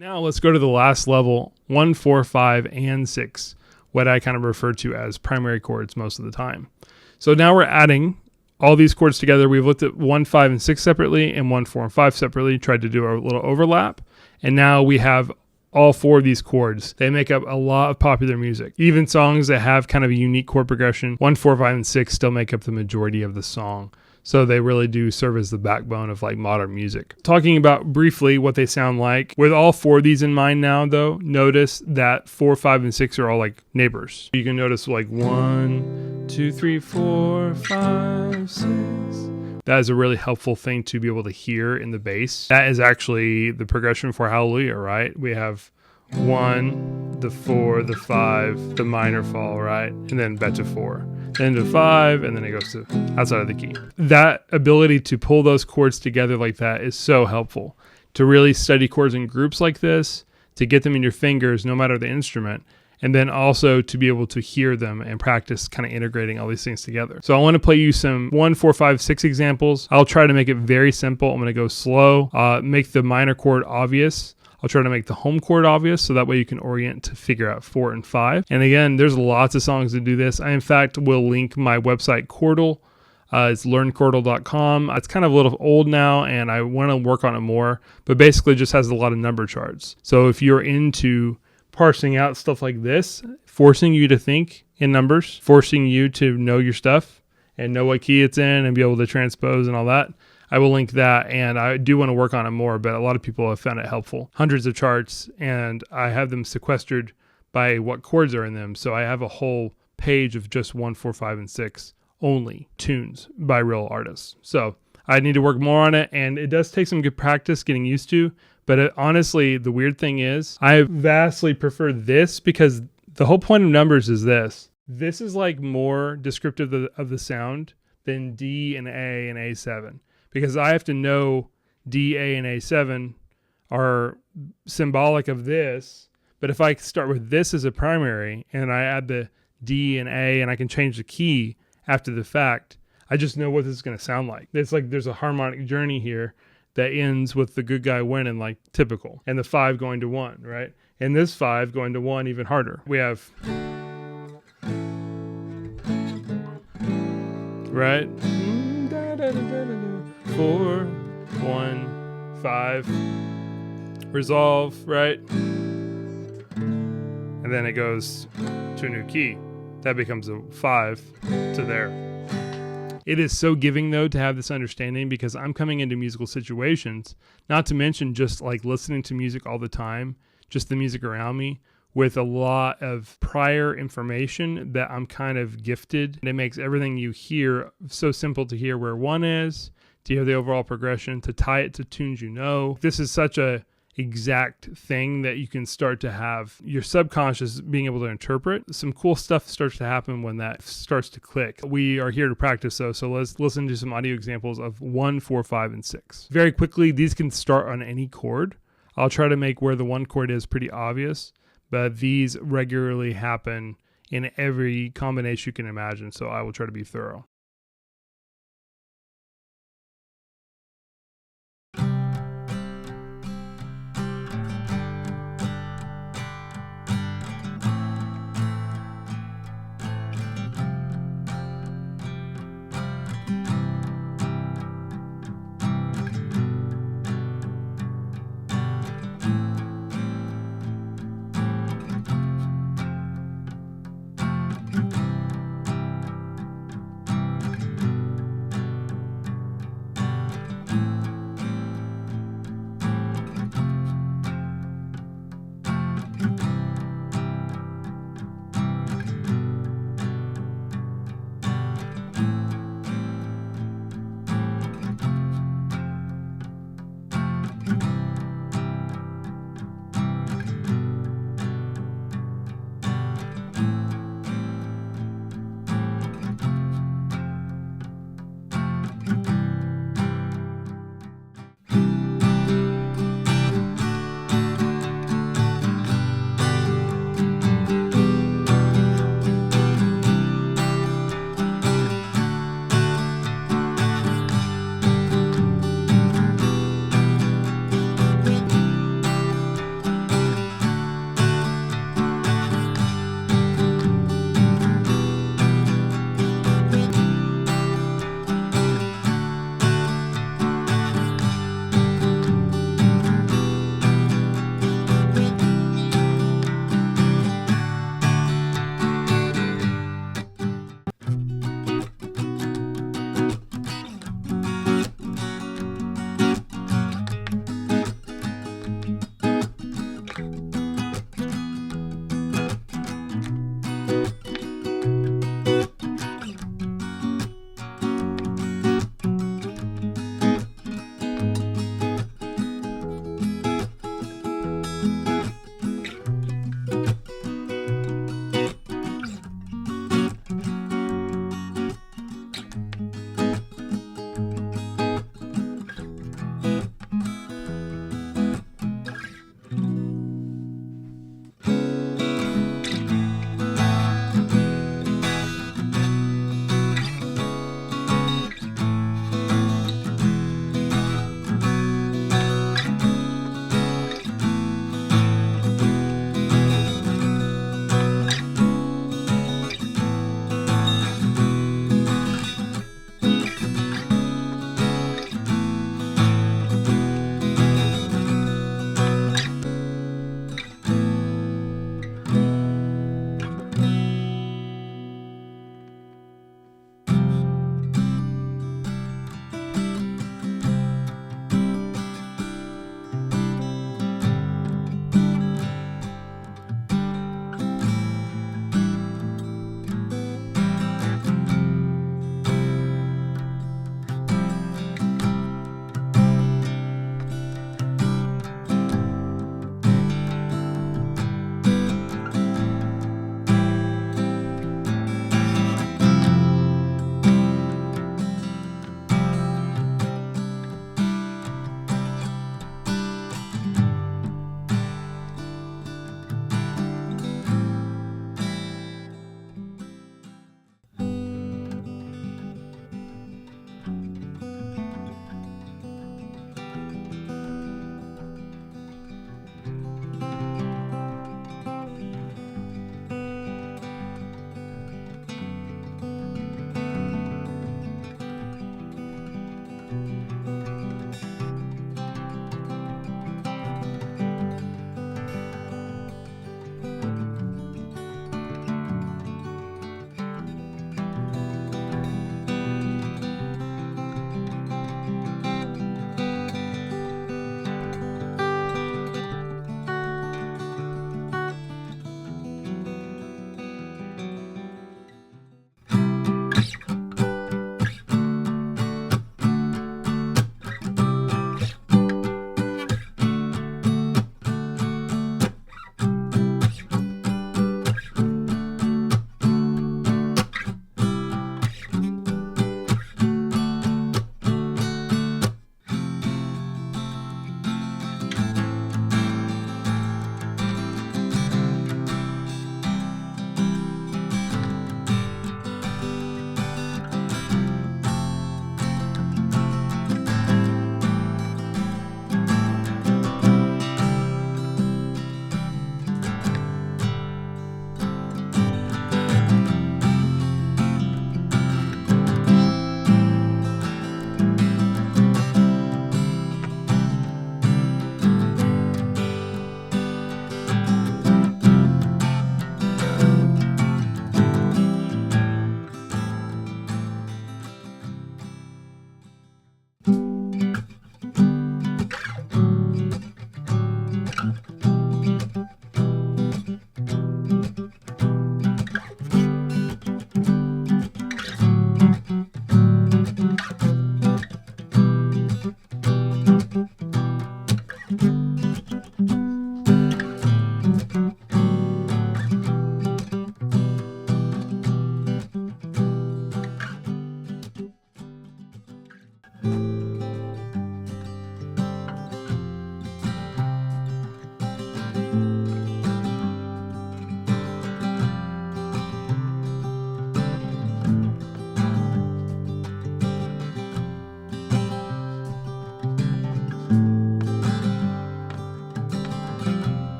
Now let's go to the last level, 1, 4, 5, and 6, what I kind of refer to as primary chords most of the time. So now we're adding all these chords together. We've looked at 1, 5, and 6 separately and 1, 4, and 5 separately, tried to do a little overlap. And now we have all 4 of these chords. They make up a lot of popular music. Even songs that have kind of a unique chord progression, 1, 4, 5, and 6 still make up the majority of the song. So they really do serve as the backbone of like modern music. Talking about briefly what they sound like. With all 4 of these in mind now though, notice that 4, 5, and 6 are all like neighbors. You can notice like 1, 2, 3, 4, 5, 6. That is a really helpful thing to be able to hear in the bass. That is actually the progression for Hallelujah, right? We have 1, the 4, the 5, the minor fall, right? And then back to 4. Then to 5, and then it goes to outside of the key. That ability to pull those chords together like that is so helpful. To really study chords in groups like this, to get them in your fingers no matter the instrument, and then also to be able to hear them and practice kind of integrating all these things together. So I want to play you some 1, 4, 5, 6 examples. I'll try to make it very simple. I'm going to go slow, make the minor chord obvious. I'll try to make the home chord obvious so that way you can orient to figure out 4 and 5. And again, there's lots of songs to do this. I, in fact, will link my website, Chordal. It's learnchordal.com. It's kind of a little old now, and I want to work on it more, but basically just has a lot of number charts. So if you're into parsing out stuff like this, forcing you to think in numbers, forcing you to know your stuff and know what key it's in and be able to transpose and all that, I will link that, and I do want to work on it more, but a lot of people have found it helpful. Hundreds of charts, and I have them sequestered by what chords are in them. So I have a whole page of just 1, 4, 5, and 6 only tunes by real artists. So I need to work more on it, and it does take some good practice getting used to. But honestly, the weird thing is I vastly prefer this because the whole point of numbers is this. This is like more descriptive of the sound than D and A and A7. Because I have to know D, A, and A7 are symbolic of this. But if I start with this as a primary and I add the D and A and I can change the key after the fact, I just know what this is going to sound like. It's like there's a harmonic journey here that ends with the good guy winning, like typical, and the 5 going to 1, right? And this 5 going to 1 even harder. We have, right? 4, 1, 5, resolve, right? And then it goes to a new key. That becomes a 5 to there. It is so giving, though, to have this understanding because I'm coming into musical situations, not to mention just like listening to music all the time, just the music around me, with a lot of prior information that I'm kind of gifted. And it makes everything you hear so simple to hear where 1 is, to hear the overall progression, to tie it to tunes you know. This is such a exact thing that you can start to have your subconscious being able to interpret. Some cool stuff starts to happen when that starts to click. We are here to practice though, so let's listen to some audio examples of 1, 4, 5, and 6. Very quickly, these can start on any chord. I'll try to make where the 1 chord is pretty obvious, but these regularly happen in every combination you can imagine, so I will try to be thorough.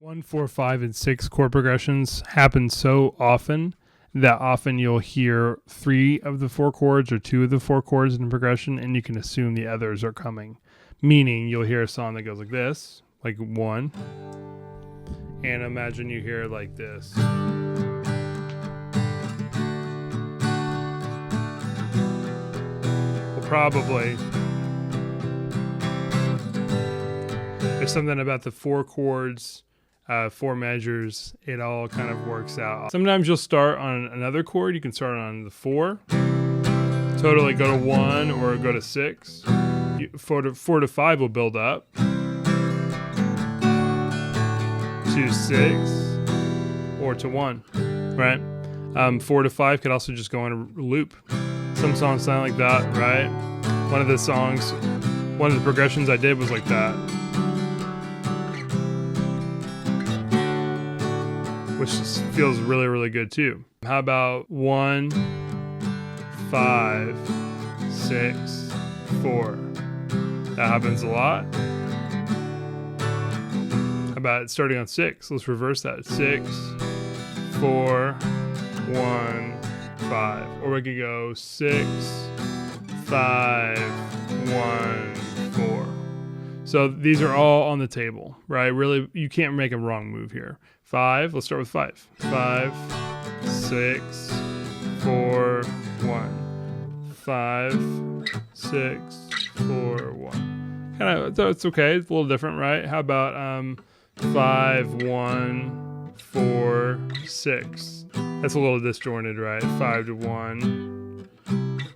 1, 4, 5, and 6 chord progressions happen so often that often you'll hear 3 of the 4 chords or 2 of the 4 chords in the progression, and you can assume the others are coming. Meaning you'll hear a song that goes like this, like 1, and imagine you hear it like this. Well, probably there's something about the 4 chords, 4 measures, it all kind of works out. Sometimes you'll start on another chord. You can start on the 4, totally go to 1 or go to 6. 4 to 5 will build up to 6 or to 1, right? 4 to 5 could also just go in a loop. Some songs sound like that, right? One of the progressions I did was like that, which just feels really, really good too. How about 1, 5, 6, 4? That happens a lot. How about starting on 6? Let's reverse that. 6, 4, 1, 5. Or we could go 6, 5, 1, 4. So these are all on the table, right? Really, you can't make a wrong move here. 5, let's start with 5. 5, 6, 4, 1. 5, 6, 4, 1. Kind of, it's okay. It's a little different, right? How about 5, 1, 4, 6? That's a little disjointed, right? 5 to 1.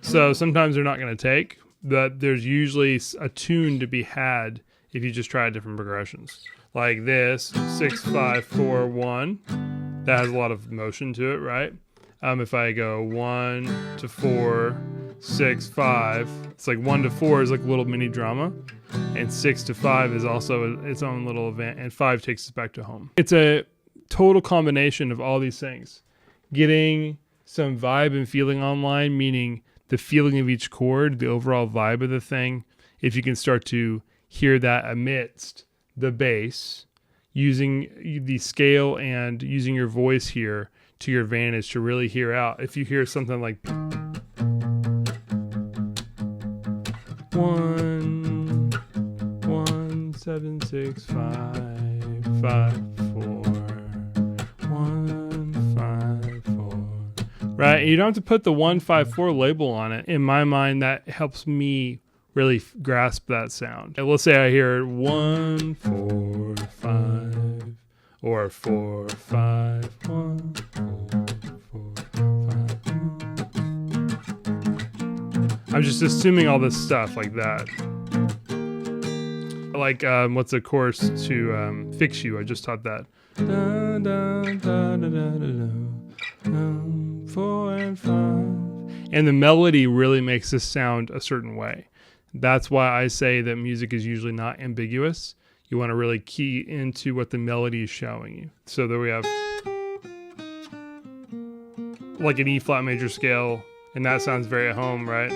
So sometimes they're not going to take, but there's usually a tune to be had if you just try different progressions. Like this, 6, 5, 4, 1. That has a lot of motion to it, right? If I go 1 to 4, 6, 5, it's like 1 to 4 is like a little mini drama, and 6 to 5 is also its own little event, and 5 takes us back to home. It's a total combination of all these things. Getting some vibe and feeling online, meaning the feeling of each chord, the overall vibe of the thing. If you can start to hear that amidst the bass, using the scale and using your voice here to your advantage to really hear out. If you hear something like 1, 1, 7, 6, 5, 5, 4, 1, 5, 4. Right? You don't have to put the 1, 5, 4 label on it. In my mind, that helps me really grasp that sound. And let's say I hear 1, 4, 5, or 4, 5, 1, 4, 4, 5. I'm just assuming all this stuff like that. Like, what's the chorus to Fix You? I just taught that. 4 and 5. And the melody really makes this sound a certain way. That's why I say that music is usually not ambiguous. You want to really key into what the melody is showing you. So there we have like an E flat major scale, and that sounds very at home, right?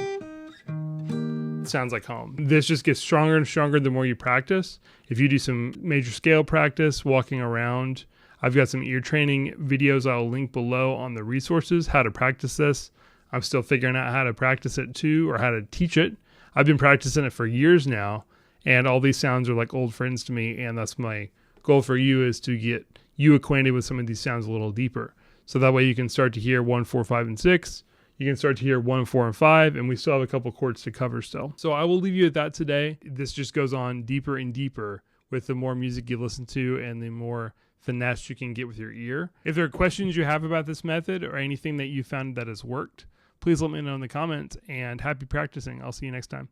It sounds like home. This just gets stronger and stronger the more you practice. If you do some major scale practice, walking around, I've got some ear training videos I'll link below on the resources, how to practice this. I'm still figuring out how to practice it too, or how to teach it. I've been practicing it for years now, and all these sounds are like old friends to me, and that's my goal for you, is to get you acquainted with some of these sounds a little deeper. So that way you can start to hear 1, 4, 5, and 6. You can start to hear 1, 4, and 5, and we still have a couple chords to cover still. So I will leave you at that today. This just goes on deeper and deeper with the more music you listen to and the more finesse you can get with your ear. If there are questions you have about this method or anything that you found that has worked, please let me know in the comments, and happy practicing. I'll see you next time.